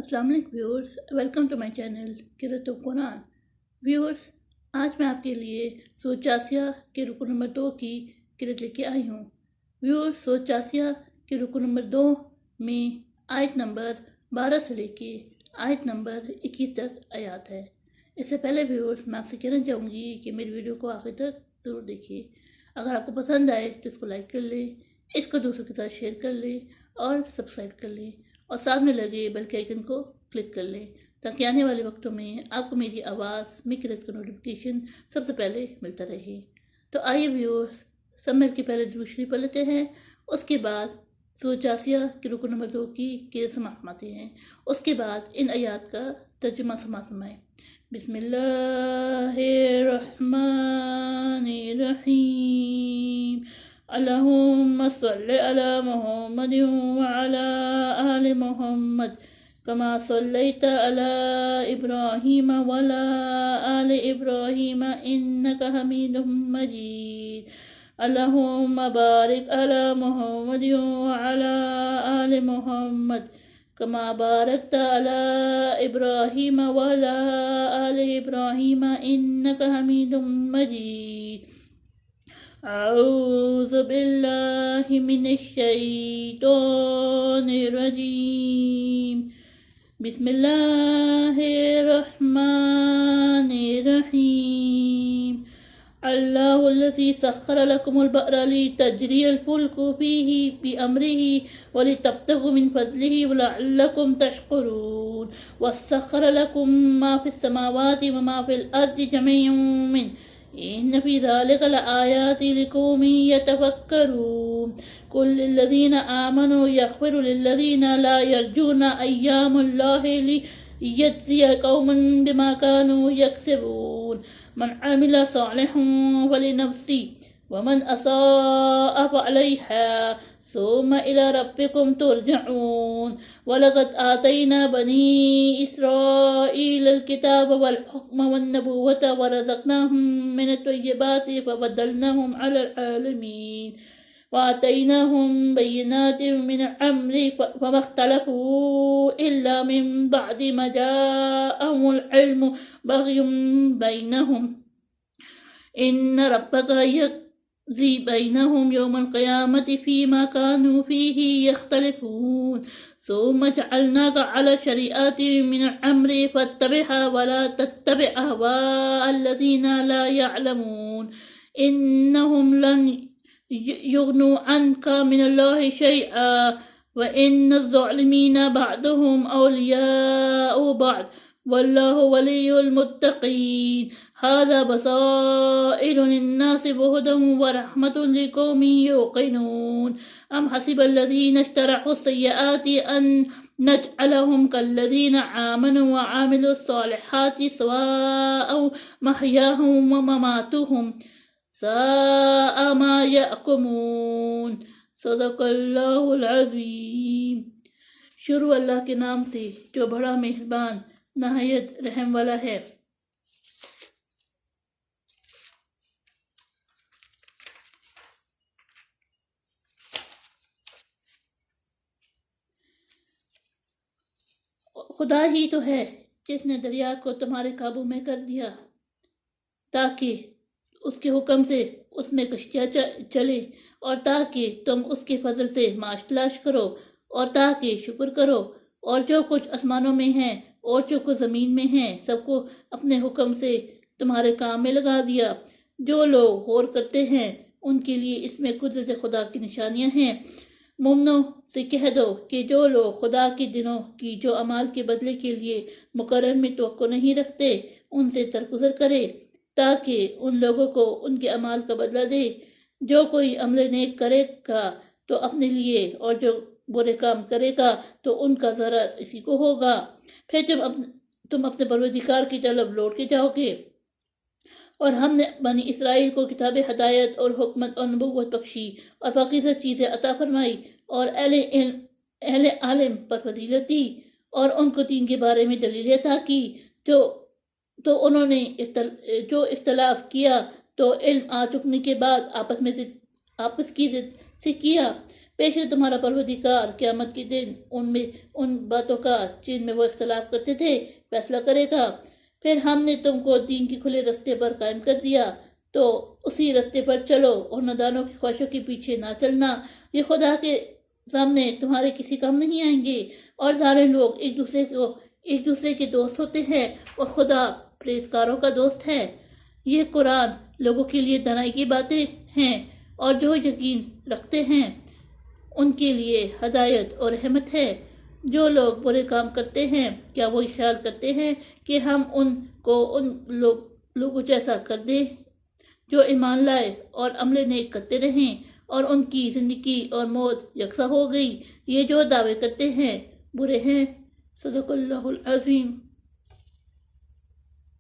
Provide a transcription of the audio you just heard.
अस्सलाम वालेकुम viewers, welcome to my channel क़िराअत कुरान। व्यूअर्स, आज मैं आपके लिए सूरह जासिया के रुकू नंबर 2 की क़िराअत लेके आई हूँ। व्यूअर्स, सूरह जासिया के रुकू नंबर 2 में आयत नंबर 12 से लेके आयत नंबर 21 तक आयात है। इससे पहले व्यूअर्स, मैं आपसे कहना चाहूँगी कि मेरी वीडियो को आखिर तक ज़रूर देखिए। अगर आपको पसंद आए तो इसको लाइक कर लें, इसको दूसरों के साथ शेयर कर लें और सब्सक्राइब कर लें और साथ में लगे बेल के आइकन को क्लिक कर लें ताकि आने वाले वक्तों में आपको मेरी आवाज़ मेरी क़िराअत का नोटिफिकेशन सबसे पहले मिलता रहे। तो आइए व्यूअर्स, सब मिल के पहले दुरूद शरीफ पढ़ लेते हैं, उसके बाद सूरह जासिया के रुकू नंबर 2 की क़िराअत समाअत फरमाते हैं। उसके बाद इन आयात का तर्जुमा समाअत फरमाएं। बिस्मिल्लाहिर्रहमानिर्रहीम। अल्लाहुम्मा सल्लि अला मुहम्मद व अला आलि मुहम्मद कमा सल्लैता अला इब्राहीम व अला आलि इब्राहीम इन्नका हमीदुम मजीद। अल्लाहुम्मा बारिक अला मुहम्मद व अला आलि मुहम्मद कमा बारकता अला इब्राहीम व अला आलि इब्राहीम इन्नका हमीदुम मजीद। अऊज़ु बिल्लाहि मिनश शैतानिर रजीम। बिस्मिल्लाहिर्रहमानिर रहीम। अल्लाहुल्लज़ी सख्खर लकुमुल बहरा लितजरियल फुल्कु फीही बिअम्रिही वलितब्तगु मिन फ़ज़लिही वलअल्लकुम तशकुरून। वस्सख्खर लकुम मा फ़िस समावाति व मा फ़िल अर्ज़ि जमीअन मिन इन्न फ़ी ज़ालिका लआयातिन लिक़ौमिन यतफ़क्करून। कुल लिल्लज़ीना आमनू यग़फ़िरु लिल्लज़ीना ला यरजूना अय्यामल्लाहि लियजज़िय क़ौमन बिमा कानू यक्सिबून। मन अमिल सालिहन फ़लिनफ़्सिही व मन असाअ फ़अलैहा सुम्मा इला रब्बिकुम तुरजऊन। वलक़द आतैना बनी इस्राईलल किताब वल हुक्म वन नबुव्वत व रज़क़नाहुम मिनत तय्यिबाति फ़फ़द्दलनाहुम अलल आलमीन। वआतैनाहुम बय्यिनातिन मिनल अम्रि फ़मख्तलफ़ू इल्ला मिन बअदि मा जाअहुमुल इल्मु बग़य्यन बैनहुम। इन्न रब्बका यक़ज़ी बैनहुम यौमल क़ियामति फ़ीमा कानू फ़ीही यख्तलिफ़ून। सुम्मा जअलनाका अला शरीअतिन मिनल अम्रि फ़त्तबिअहा वला तत्तबि अहवाअल्लज़ीना ला यअलमून। इन्नहुम लन युग़्नू अन्का मिनल्लाहि शैअ्अन व इन्नज़्ज़ालिमीना बअदुहुम औलियाउ बअद वल्लाहु वलियुल मुत्तक़ीन। हाज़ा बसाइरु लिन्नासि व हुदन व रहमतुन लिक़ौमिन युक़िनून। अम हसिबल्लज़ीना इज्तरहुस सय्यिआति अन नजअलहुम कल्लज़ीना आमनू व अमिलुस सालिहाति सवाअन महयाहुम व ममातुहुम साअ मा यहकुमून। सदक़ल्लाहुल अज़ीम। शुरू अल्लाह के नाम से जो बड़ा मेहरबान नहायत रहम वाला है। खुदा ही तो है जिसने दरिया को तुम्हारे काबू में कर दिया ताकि उसके हुक्म से उसमें कश्तियाँ चले और ताकि तुम उसके फजल से माश तलाश करो और ताकि शुक्र करो। और जो कुछ आसमानों में है और जो कुछ ज़मीन में है सबको अपने हुक्म से तुम्हारे काम में लगा दिया। जो लोग गौर करते हैं उनके लिए इसमें कुदरत खुदा की निशानियाँ हैं। मोमिनों से कह दो कि जो लोग खुदा के दिनों की जो अमाल के बदले के लिए मुकर्रर में तवक्को नहीं रखते उनसे दरगुजर करे ताकि उन लोगों को उनके अमाल का बदला दे। जो कोई अमल नेक करेगा तो अपने लिए और जो बुरे काम करेगा तो उनका ज़रर इसी को होगा। फिर जब तुम अपने परवरदिगार की तरफ लौट के जाओगे और हमने बनी इसराइल को किताब हदायत और हुकमत और नबुव्वत बख्शी और पाकीज़ा चीज़ें अता फरमाई और अहले आलिम पर फजीलत दी और उनको दीन के बारे में दलीलें अता की तो उन्होंने जो इख्तलाफ किया तो इल्म आ चुकने के बाद आपस की जिद से किया। بے شک تمہارا پروردگار قیامت کے دن ان باتوں کا جن میں وہ اختلاف کرتے تھے فیصلہ کرے گا۔ پھر ہم نے تم کو دین کے کھلے رستے پر قائم کر دیا، تو اسی رستے پر چلو اور نادانوں کی خواہشوں کے پیچھے نہ چلنا۔ یہ خدا کے سامنے تمہارے کسی کام نہیں آئیں گے، اور ظالم لوگ ایک دوسرے کے دوست ہوتے ہیں، اور خدا پرہیزگاروں کا دوست ہے۔ یہ قرآن لوگوں کے لیے دانائی کی باتیں ہیں، اور جو یقین رکھتے ہیں ان کے لیے ہدایت اور رحمت ہے۔ جو لوگ برے کام کرتے ہیں، کیا وہ خیال کرتے ہیں کہ ہم ان کو ان لوگوں جیسا کر دیں جو ایمان لائے اور عمل نیک کرتے رہیں، اور ان کی زندگی اور موت یکساں ہو گئی؟ یہ جو دعوے کرتے ہیں برے ہیں۔ صدق اللہ العظیم۔